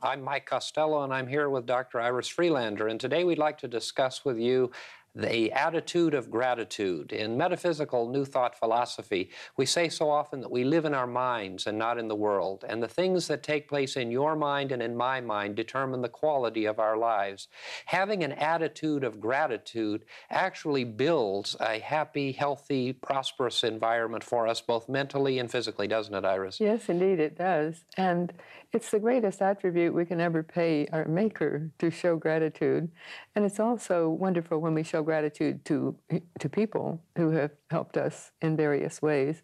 I'm Mike Costello, and I'm here with Dr. Iris Freelander. And today we'd like to discuss with you the attitude of gratitude. In metaphysical New Thought philosophy, we say so often that we live in our minds and not in the world. And the things that take place in your mind and in my mind determine the quality of our lives. Having an attitude of gratitude actually builds a happy, healthy, prosperous environment for us, both mentally and physically, doesn't it, Iris? Yes, indeed it does. And it's the greatest attribute we can ever pay our Maker, to show gratitude. And it's also wonderful when we show gratitude to people who have helped us in various ways.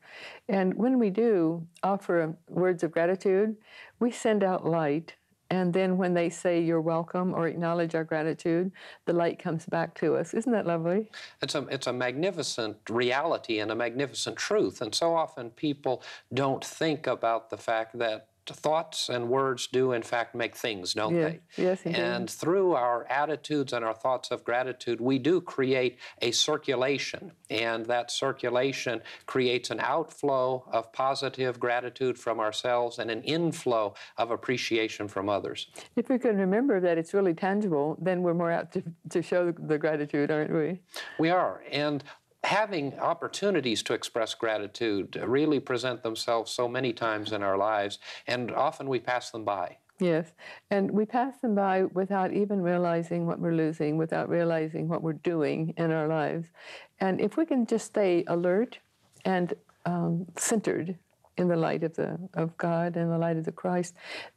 And when we do offer words of gratitude, we send out light. And then when they say you're welcome or acknowledge our gratitude, the light comes back to us. Isn't that lovely? It's a magnificent reality and a magnificent truth. And so often people don't think about the fact that thoughts and words do, in fact, make things, don't they? Yes, indeed. And through our attitudes and our thoughts of gratitude, we do create a circulation. And that circulation creates an outflow of positive gratitude from ourselves and an inflow of appreciation from others. If we can remember that it's really tangible, then we're more apt to show the gratitude, aren't we? We are. And having opportunities to express gratitude really present themselves so many times in our lives, and often we pass them by. Yes, and we pass them by without even realizing what we're losing, without realizing what we're doing in our lives. And if we can just stay alert and centered in the light of God and the light of the Christ,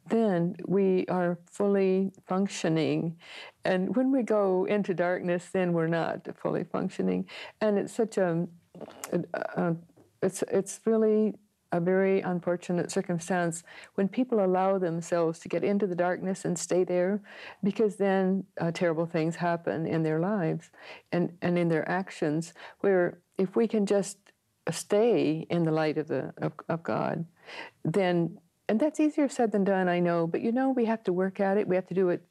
then we are fully functioning. And when we go into darkness, then we're not fully functioning. And it's such it's really a very unfortunate circumstance when people allow themselves to get into the darkness and stay there, because then terrible things happen in their lives and in their actions, where if we can just stay in the light of God, then, and that's easier said than done, I know, but we have to work at it. We have to do it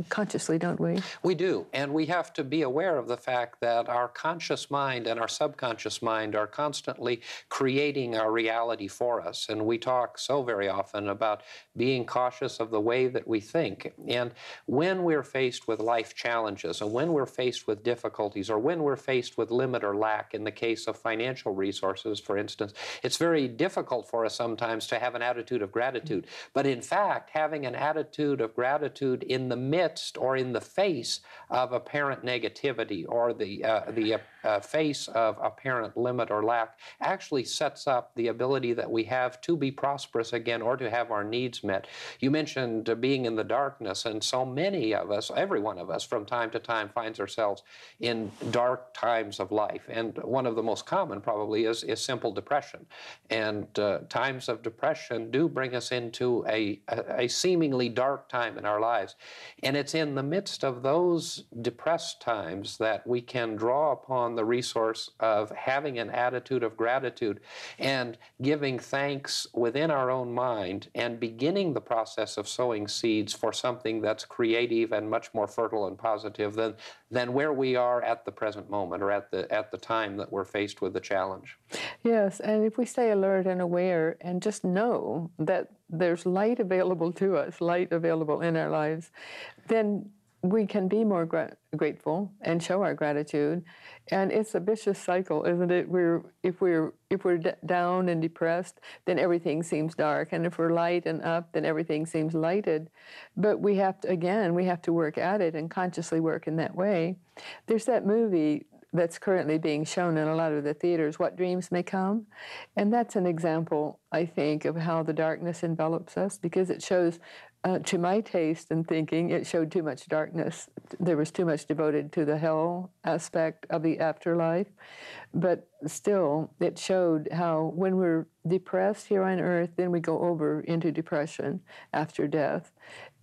consciously, don't we? We do, and we have to be aware of the fact that our conscious mind and our subconscious mind are constantly creating our reality for us, and we talk so very often about being cautious of the way that we think. And when we're faced with life challenges, and when we're faced with difficulties, or when we're faced with limit or lack in the case of financial resources, for instance, it's very difficult for us sometimes to have an attitude of gratitude. But in fact, having an attitude of gratitude in the midst or in the face of apparent negativity or the face of apparent limit or lack actually sets up the ability that we have to be prosperous again or to have our needs met. You mentioned being in the darkness, and so many of us, every one of us from time to time finds ourselves in dark times of life. And one of the most common probably is simple depression. And times of depression do bring us into a seemingly dark time in our lives. And it's in the midst of those depressed times that we can draw upon the resource of having an attitude of gratitude and giving thanks within our own mind and beginning the process of sowing seeds for something that's creative and much more fertile and positive than where we are at the present moment or at the time that we're faced with the challenge. Yes, and if we stay alert and aware and just know that there's light available to us, light available in our lives, then we can be more grateful and show our gratitude. And it's a vicious cycle, isn't it? If we're down and depressed, then everything seems dark, and if we're light and up, then everything seems lighted. But we have to work at it and consciously work in that way. There's that movie that's currently being shown in a lot of the theaters, What Dreams May Come. And that's an example, I think, of how the darkness envelops us, because it shows, to my taste and thinking, it showed too much darkness. There was too much devoted to the hell aspect of the afterlife. But still, it showed how when we're depressed here on earth, then we go over into depression after death.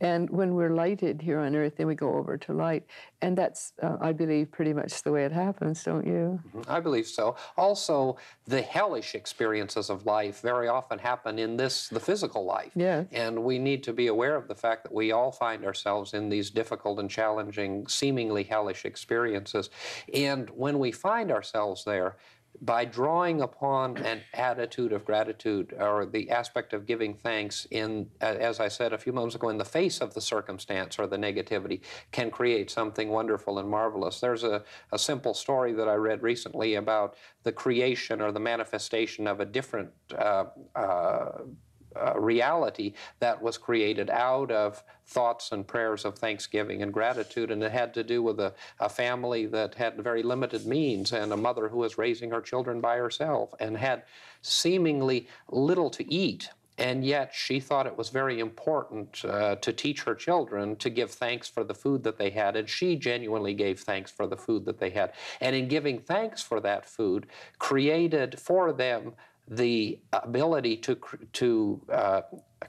And when we're lighted here on earth, then we go over to light. And that's, I believe, pretty much the way it happens, don't you? I believe so. Also, the hellish experiences of life very often happen in the physical life. Yes. And we need to be aware of the fact that we all find ourselves in these difficult and challenging, seemingly hellish experiences. And when we find ourselves there, by drawing upon an attitude of gratitude, or the aspect of giving thanks in, as I said a few moments ago, in the face of the circumstance or the negativity, can create something wonderful and marvelous. There's a simple story that I read recently about the creation or the manifestation of a different reality that was created out of thoughts and prayers of thanksgiving and gratitude. And it had to do with a family that had very limited means, and a mother who was raising her children by herself and had seemingly little to eat. And yet she thought it was very important to teach her children to give thanks for the food that they had. And she genuinely gave thanks for the food that they had. And in giving thanks for that food, created for them the ability to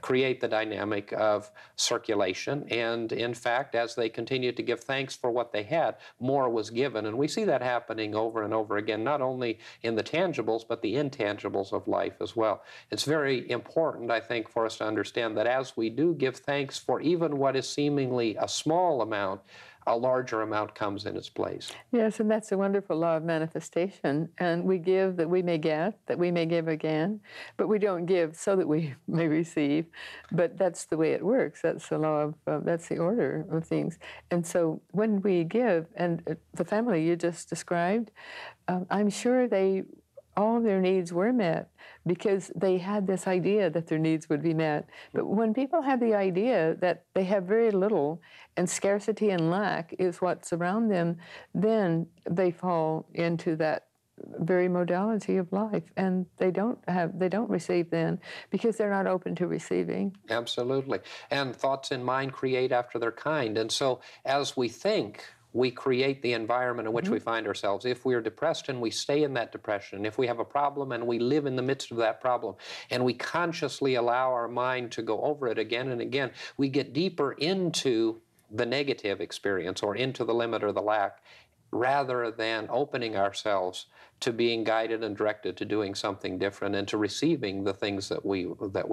create the dynamic of circulation. And in fact, as they continued to give thanks for what they had, more was given. And we see that happening over and over again, not only in the tangibles, but the intangibles of life as well. It's very important, I think, for us to understand that as we do give thanks for even what is seemingly a small amount, a larger amount comes in its place. Yes, and that's a wonderful law of manifestation. And we give that we may get, that we may give again, but we don't give so that we may receive. But that's the way it works. That's the law of, that's the order of things. And so when we give, and the family you just described, I'm sure all their needs were met because they had this idea that their needs would be met. But when people have the idea that they have very little and scarcity and lack is what's around them, then they fall into that very modality of life, and they don't receive then because they're not open to receiving. Absolutely. And thoughts in mind create after their kind. And so as we think, we create the environment in which we find ourselves. If we are depressed and we stay in that depression, if we have a problem and we live in the midst of that problem, and we consciously allow our mind to go over it again and again, we get deeper into the negative experience or into the limit or the lack, rather than opening ourselves to being guided and directed to doing something different and to receiving the things that we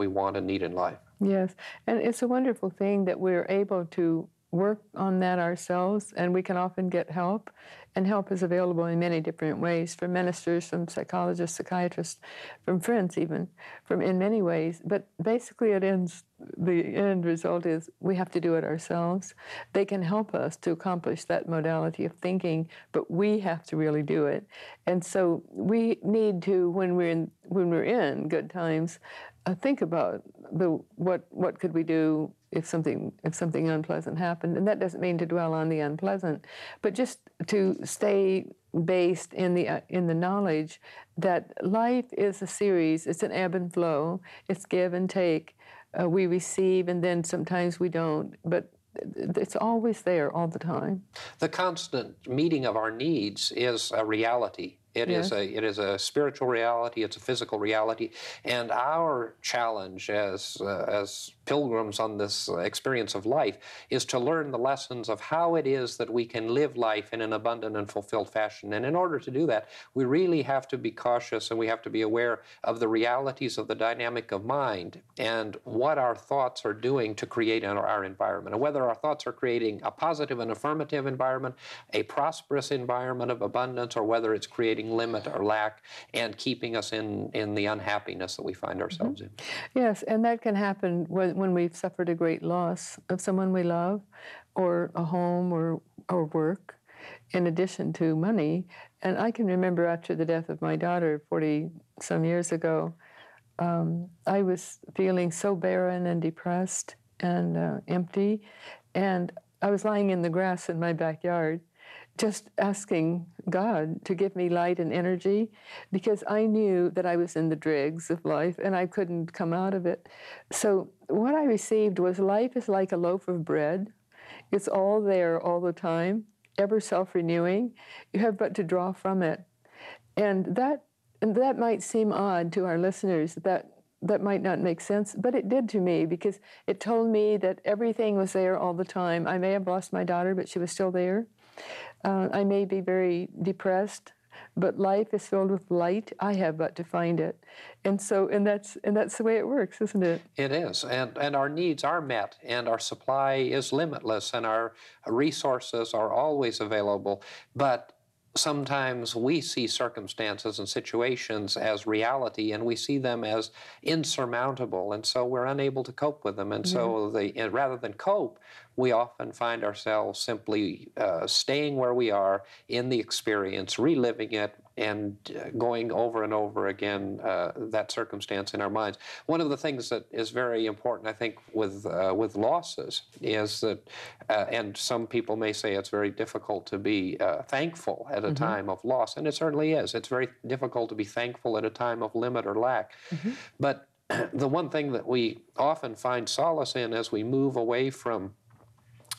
want and need in life. Yes, and it's a wonderful thing that we're able to work on that ourselves, and we can often get help, and help is available in many different ways, from ministers, from psychologists, psychiatrists, from friends even, in many ways. But basically the end result is we have to do it ourselves. They can help us to accomplish that modality of thinking, but we have to really do it. And so we need to, when we're in good times, think about what could we do if something unpleasant happened. And that doesn't mean to dwell on the unpleasant, but just to stay based in the knowledge that life is a series. It's an ebb and flow. It's give and take. We receive, and then sometimes we don't, but it's always there all the time. The constant meeting of our needs is a reality. It is a spiritual reality. It's a physical reality, and our challenge as pilgrims on this experience of life is to learn the lessons of how it is that we can live life in an abundant and fulfilled fashion. And in order to do that, we really have to be cautious, and we have to be aware of the realities of the dynamic of mind and what our thoughts are doing to create our environment, and whether our thoughts are creating a positive and affirmative environment, a prosperous environment of abundance, or whether it's creating limit or lack and keeping us in the unhappiness that we find ourselves in. Yes, and that can happen when we've suffered a great loss of someone we love, or a home or work, in addition to money. And I can remember after the death of my daughter 40-some years ago, I was feeling so barren and depressed and empty, and I was lying in the grass in my backyard, just asking God to give me light and energy, because I knew that I was in the dregs of life and I couldn't come out of it. So what I received was, life is like a loaf of bread. It's all there all the time, ever self-renewing. You have but to draw from it. And that might seem odd to our listeners, that might not make sense, but it did to me, because it told me that everything was there all the time. I may have lost my daughter, but she was still there. I may be very depressed, but life is filled with light. I have but to find it. And that's the way it works, isn't it? It is. And our needs are met, and our supply is limitless, and our resources are always available. But sometimes we see circumstances and situations as reality, and we see them as insurmountable, and so we're unable to cope with them. And so and rather than cope, we often find ourselves simply staying where we are in the experience, reliving it, and going over and over again that circumstance in our minds. One of the things that is very important, I think, with losses is that, and some people may say it's very difficult to be thankful at a time of loss, and it certainly is. It's very difficult to be thankful at a time of limit or lack. But the one thing that we often find solace in as we move away from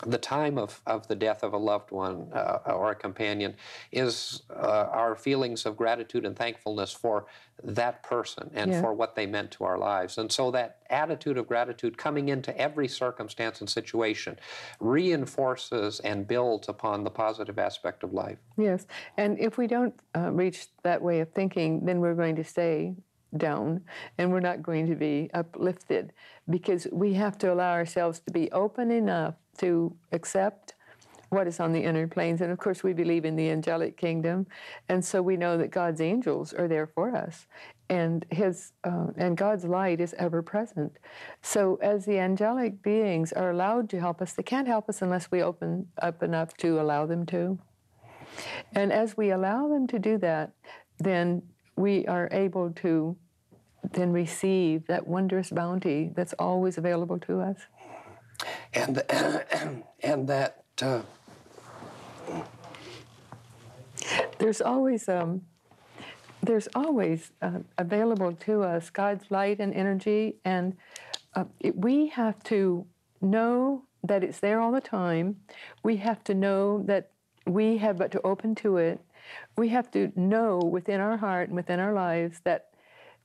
the time of the death of a loved one or a companion is our feelings of gratitude and thankfulness for that person and for what they meant to our lives. And so that attitude of gratitude coming into every circumstance and situation reinforces and builds upon the positive aspect of life. Yes, and if we don't reach that way of thinking, then we're going to stay down and we're not going to be uplifted, because we have to allow ourselves to be open enough to accept what is on the inner planes. And of course, we believe in the angelic kingdom, and so we know that God's angels are there for us, and and God's light is ever present. So as the angelic beings are allowed to help us, they can't help us unless we open up enough to allow them to. And as we allow them to do that, then we are able to then receive that wondrous bounty that's always available to us. And and that there's always available to us God's light and energy, and we have to know that it's there all the time. We have to know that we have but to open to it. We have to know within our heart and within our lives that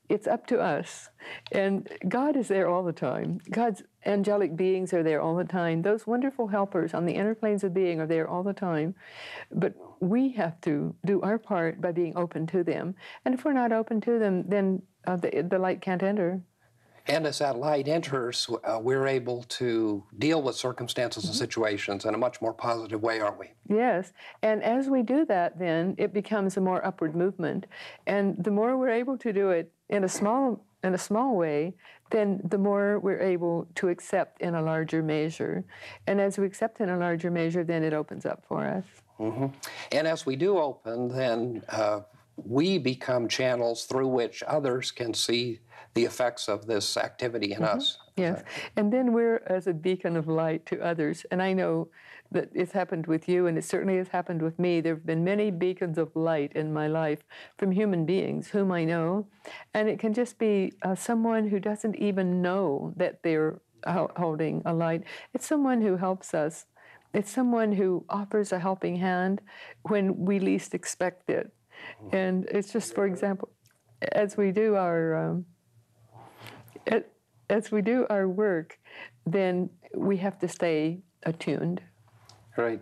it's up to us. And God is there all the time. God's angelic beings are there all the time. Those wonderful helpers on the inner planes of being are there all the time. But we have to do our part by being open to them. And if we're not open to them, then the light can't enter. And as that light enters, we're able to deal with circumstances and situations in a much more positive way, aren't we? Yes. And as we do that, then it becomes a more upward movement. And the more we're able to do it in a small way, then the more we're able to accept in a larger measure. And as we accept in a larger measure, then it opens up for us. And as we do open, then we become channels through which others can see the effects of this activity in us. Yes, and then we're as a beacon of light to others. And I know that it's happened with you, and it certainly has happened with me. There have been many beacons of light in my life from human beings whom I know, and it can just be someone who doesn't even know that they're holding a light. It's someone who helps us. It's someone who offers a helping hand when we least expect it. And it's just, for example, as we do our work, then we have to stay attuned. Right.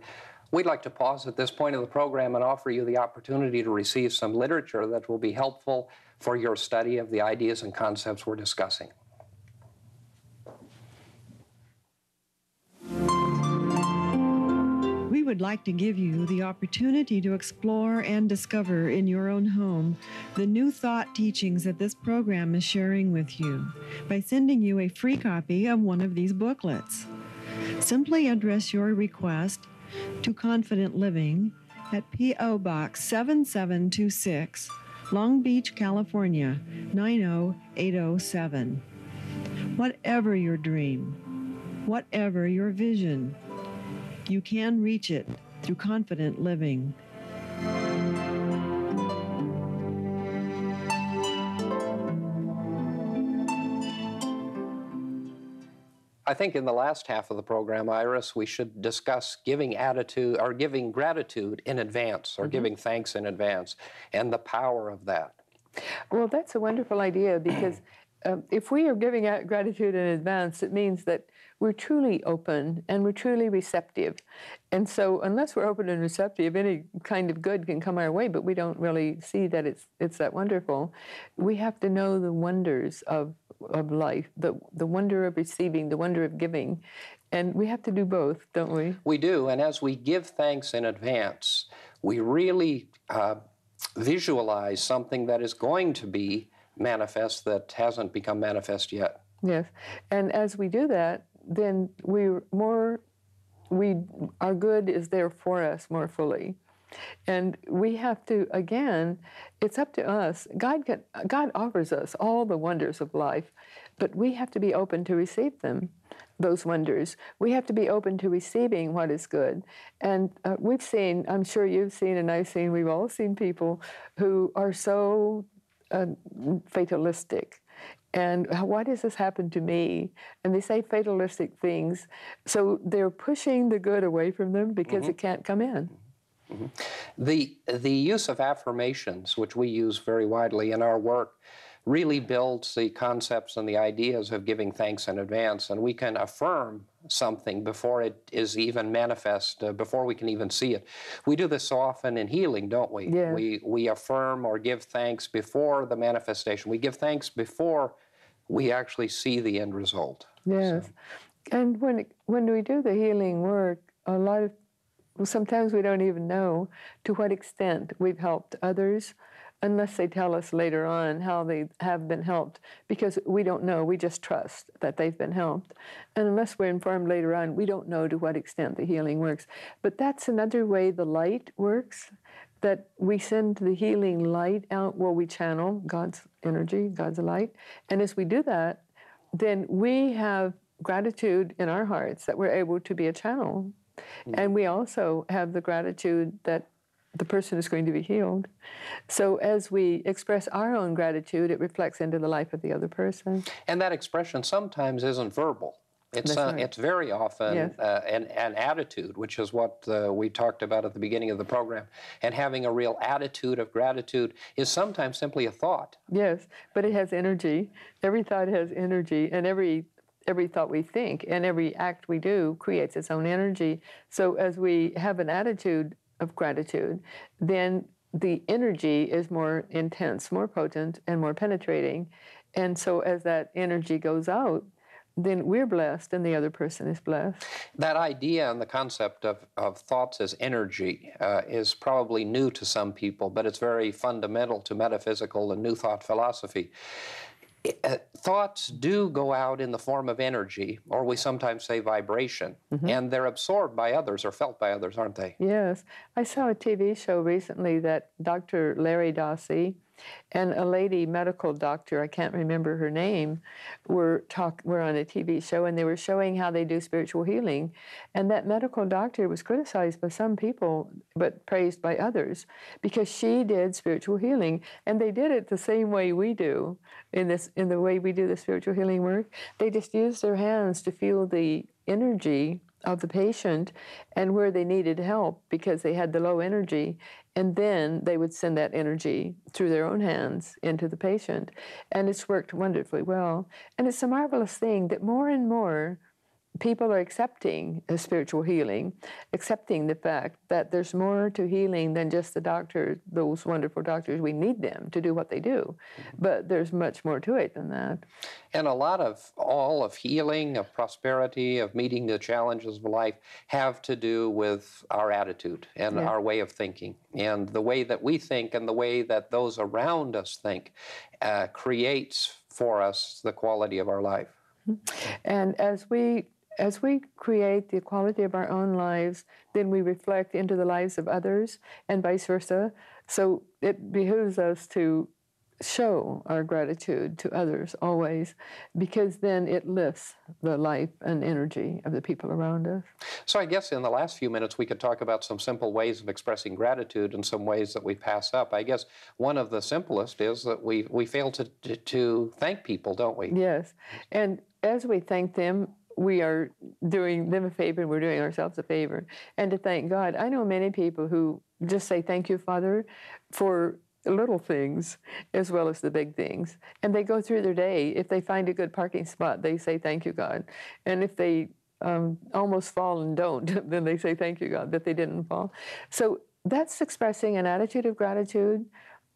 We'd like to pause at this point of the program and offer you the opportunity to receive some literature that will be helpful for your study of the ideas and concepts we're discussing. We would like to give you the opportunity to explore and discover in your own home the new thought teachings that this program is sharing with you by sending you a free copy of one of these booklets. Simply address your request to Confident Living at P.O. Box 7726, Long Beach, California, 90807. Whatever your dream, whatever your vision, you can reach it through confident living. I think in the last half of the program, Iris, we should discuss giving gratitude in advance, or giving thanks in advance, and the power of that. Well, that's a wonderful idea, because if we are giving out gratitude in advance, it means that we're truly open and we're truly receptive. And so unless we're open and receptive, any kind of good can come our way, but we don't really see that it's that wonderful. We have to know the wonders of life, the wonder of receiving, the wonder of giving. And we have to do both, don't we? We do, and as we give thanks in advance, we really visualize something that is going to be manifest that hasn't become manifest yet. Yes. And as we do that, then our good is there for us more fully. And we have to, again, it's up to us. God offers us all the wonders of life, but we have to be open to receive them, those wonders. We have to be open to receiving what is good. And we've seen, I'm sure you've seen and I've seen, we've all seen people who are so fatalistic. And why does this happen to me? And they say fatalistic things. So they're pushing the good away from them because it can't come in. Mm-hmm. The use of affirmations, which we use very widely in our work, really builds the concepts and the ideas of giving thanks in advance. And we can affirm something before it is even manifest, before we can even see it. We do this so often in healing, don't we? Yeah. We affirm or give thanks before the manifestation. We give thanks before we actually see the end result. Yes. So. And when we do the healing work, sometimes we don't even know to what extent we've helped others unless they tell us later on how they have been helped, because we don't know. We just trust that they've been helped. And unless we're informed later on, we don't know to what extent the healing works. But that's another way the light works, that we send the healing light out where we channel God's energy, God's light. And as we do that, then we have gratitude in our hearts that we're able to be a channel. And we also have the gratitude that the person is going to be healed. So as we express our own gratitude, it reflects into the life of the other person. And that expression sometimes isn't verbal. It's very often an attitude, which is what we talked about at the beginning of the program. And having a real attitude of gratitude is sometimes simply a thought. Yes, but it has energy. Every thought has energy, and every thought we think and every act we do creates its own energy. So as we have an attitude of gratitude, then the energy is more intense, more potent, and more penetrating. And so as that energy goes out, then we're blessed and the other person is blessed. That idea and the concept of thoughts as energy is probably new to some people, but it's very fundamental to metaphysical and New Thought philosophy. Thoughts do go out in the form of energy, or we sometimes say vibration, and they're absorbed by others or felt by others, aren't they? Yes. I saw a TV show recently that Dr. Larry Dossey and a lady medical doctor, I can't remember her name, were on a TV show, and they were showing how they do spiritual healing. And that medical doctor was criticized by some people, but praised by others, because she did spiritual healing. And they did it the same way we do in the way we do the spiritual healing work. They just used their hands to feel the energy of the patient and where they needed help because they had the low energy, and then they would send that energy through their own hands into the patient. And it's worked wonderfully well. And it's a marvelous thing that more and more people are accepting spiritual healing, accepting the fact that there's more to healing than just the doctor, those wonderful doctors. We need them to do what they do, but there's much more to it than that. And all of healing, of prosperity, of meeting the challenges of life have to do with our attitude and our way of thinking. And the way that we think and the way that those around us think creates for us the quality of our life. And as we create the quality of our own lives, then we reflect into the lives of others and vice versa. So it behooves us to show our gratitude to others always, because then it lifts the life and energy of the people around us. So I guess in the last few minutes we could talk about some simple ways of expressing gratitude and some ways that we pass up. I guess one of the simplest is that we fail to thank people, don't we? Yes, and as we thank them, we are doing them a favor and we're doing ourselves a favor. And to thank God. I know many people who just say, "Thank you, Father," for little things as well as the big things. And they go through their day. If they find a good parking spot, they say, "Thank you, God." And if they almost fall and don't, then they say, "Thank you, God," that they didn't fall. So that's expressing an attitude of gratitude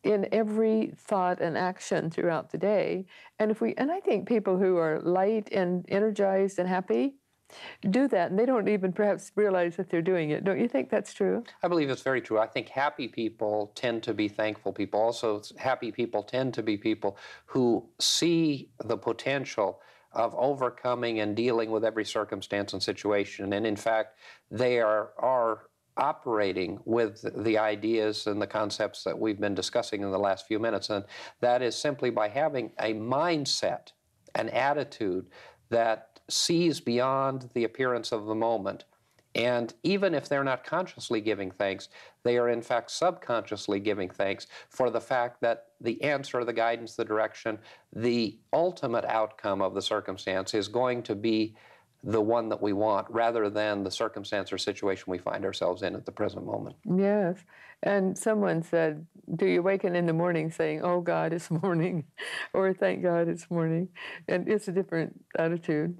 in every thought and action throughout the day. And I think people who are light and energized and happy do that, and they don't even perhaps realize that they're doing it. Don't you think that's true? I believe it's very true. I think happy people tend to be thankful people. Also, happy people tend to be people who see the potential of overcoming and dealing with every circumstance and situation. And in fact, they are operating with the ideas and the concepts that we've been discussing in the last few minutes. And that is simply by having a mindset, an attitude that sees beyond the appearance of the moment. And even if they're not consciously giving thanks, they are in fact subconsciously giving thanks for the fact that the answer, the guidance, the direction, the ultimate outcome of the circumstance is going to be the one that we want, rather than the circumstance or situation we find ourselves in at the present moment. Yes. And someone said, do you waken in the morning saying, oh God, it's morning, or thank God it's morning? And it's a different attitude.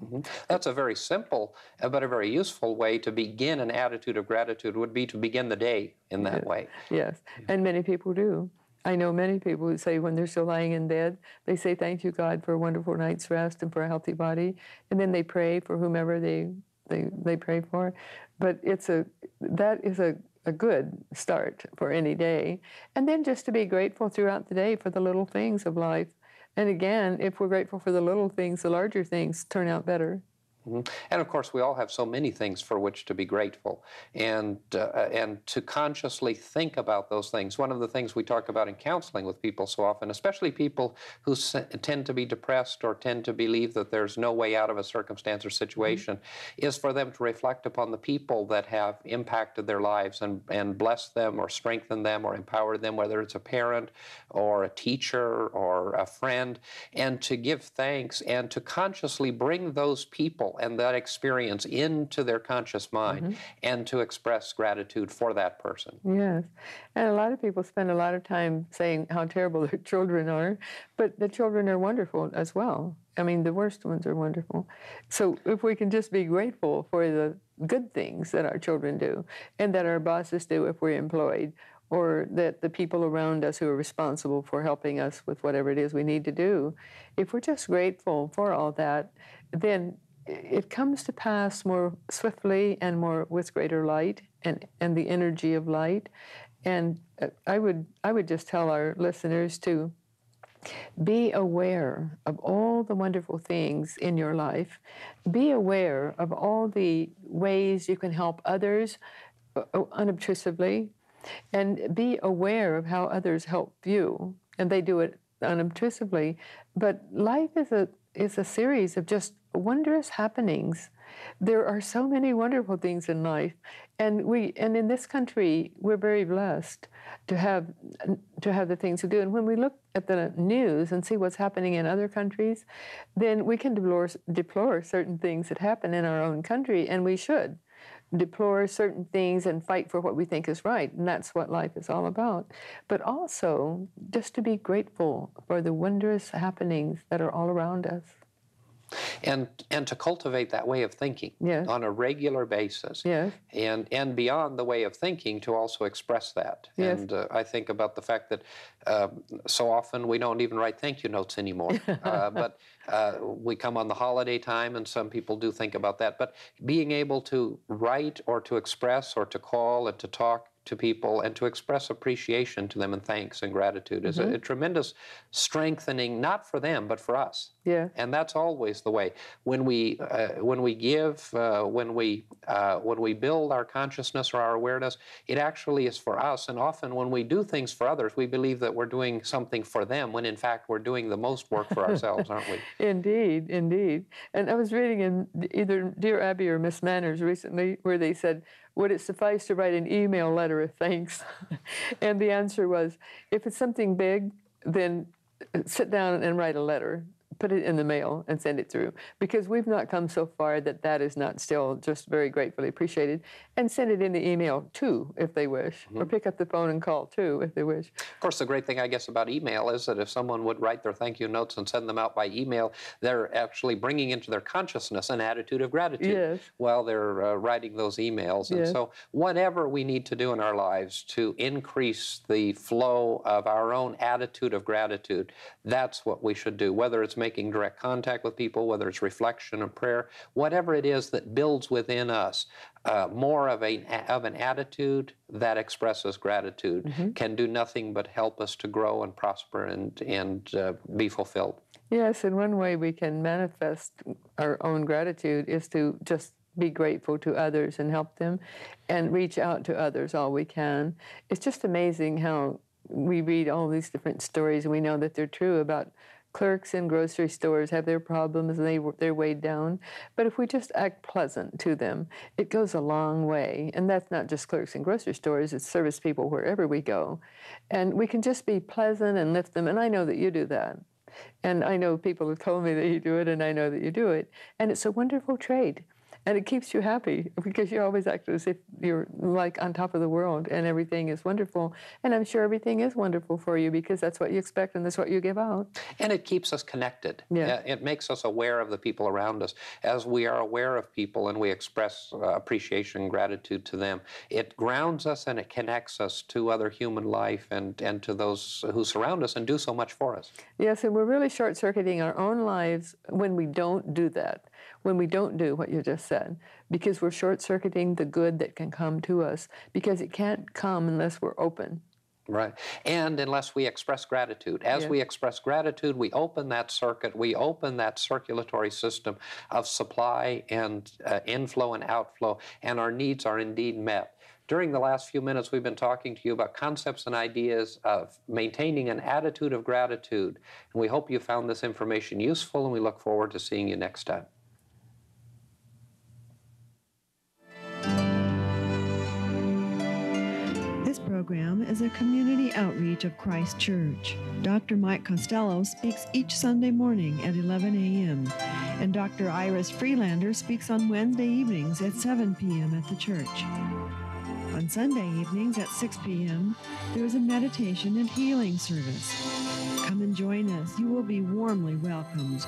That's a very simple but a very useful way to begin an attitude of gratitude, would be to begin the day in that way. Yes, and many people do. I know many people who say when they're still lying in bed, they say, thank you, God, for a wonderful night's rest and for a healthy body. And then they pray for whomever they pray for. But that is a good start for any day. And then just to be grateful throughout the day for the little things of life. And again, if we're grateful for the little things, the larger things turn out better. And of course, we all have so many things for which to be grateful, and to consciously think about those things. One of the things we talk about in counseling with people so often, especially people who tend to be depressed or tend to believe that there's no way out of a circumstance or situation, is for them to reflect upon the people that have impacted their lives and blessed them or strengthened them or empowered them, whether it's a parent or a teacher or a friend, and to give thanks and to consciously bring those people and that experience into their conscious mind, and to express gratitude for that person. Yes. And a lot of people spend a lot of time saying how terrible their children are, but the children are wonderful as well. I mean, the worst ones are wonderful. So if we can just be grateful for the good things that our children do, and that our bosses do if we're employed, or that the people around us who are responsible for helping us with whatever it is we need to do, if we're just grateful for all that, then it comes to pass more swiftly and more with greater light and the energy of light. And I would just tell our listeners to be aware of all the wonderful things in your life. Be aware of all the ways you can help others unobtrusively, and be aware of how others help you, and they do it unobtrusively. But life is a series of just wondrous happenings. There are so many wonderful things in life, and in this country we're very blessed to have the things to do. And when we look at the news and see what's happening in other countries, then we can deplore certain things that happen in our own country, and we should deplore certain things and fight for what we think is right, and that's what life is all about. But also just to be grateful for the wondrous happenings that are all around us. And to cultivate that way of thinking on a regular basis. And beyond the way of thinking, to also express that. And I think about the fact that so often we don't even write thank you notes anymore. But we come on the holiday time, and some people do think about that. But being able to write or to express or to call and to talk to people and to express appreciation to them and thanks and gratitude is a tremendous strengthening, not for them, but for us. And that's always the way. When we give, when we build our consciousness or our awareness, it actually is for us. And often when we do things for others, we believe that we're doing something for them, when in fact we're doing the most work for ourselves, aren't we? Indeed, indeed. And I was reading in either Dear Abby or Miss Manners recently where they said, would it suffice to write an email letter of thanks? And the answer was, if it's something big, then sit down and write a letter. Put it in the mail and send it through, because we've not come so far that is not still just very gratefully appreciated. And send it in the email too, if they wish, or pick up the phone and call too, if they wish. Of course, the great thing, I guess, about email is that if someone would write their thank you notes and send them out by email, they're actually bringing into their consciousness an attitude of gratitude while they're writing those emails. And so whatever we need to do in our lives to increase the flow of our own attitude of gratitude, that's what we should do, whether it's making making direct contact with people, whether it's reflection or prayer, whatever it is that builds within us more of an attitude that expresses gratitude can do nothing but help us to grow and prosper and be fulfilled. Yes, and one way we can manifest our own gratitude is to just be grateful to others and help them and reach out to others all we can. It's just amazing how we read all these different stories and we know that they're true about clerks in grocery stores have their problems and they're weighed down. But if we just act pleasant to them, it goes a long way. And that's not just clerks in grocery stores, it's service people wherever we go. And we can just be pleasant and lift them. And I know that you do that. And I know people have told me that you do it, and I know that you do it. And it's a wonderful trait. And it keeps you happy because you always act as if you're like on top of the world and everything is wonderful. And I'm sure everything is wonderful for you because that's what you expect and that's what you give out. And it keeps us connected. Yeah. It makes us aware of the people around us. As we are aware of people and we express appreciation and gratitude to them, it grounds us and it connects us to other human life and to those who surround us and do so much for us. Yes, and we're really short-circuiting our own lives when we don't do that, when we don't do what you just said, because we're short-circuiting the good that can come to us, because it can't come unless we're open. Right. And unless we express gratitude. As we express gratitude, we open that circuit, we open that circulatory system of supply and inflow and outflow, and our needs are indeed met. During the last few minutes, we've been talking to you about concepts and ideas of maintaining an attitude of gratitude. And we hope you found this information useful, and we look forward to seeing you next time. This program is a community outreach of Christ Church. Dr. Mike Costello speaks each Sunday morning at 11 a.m., and Dr. Iris Freelander speaks on Wednesday evenings at 7 p.m. at the church. On Sunday evenings at 6 p.m., there is a meditation and healing service. Come and join us. You will be warmly welcomed.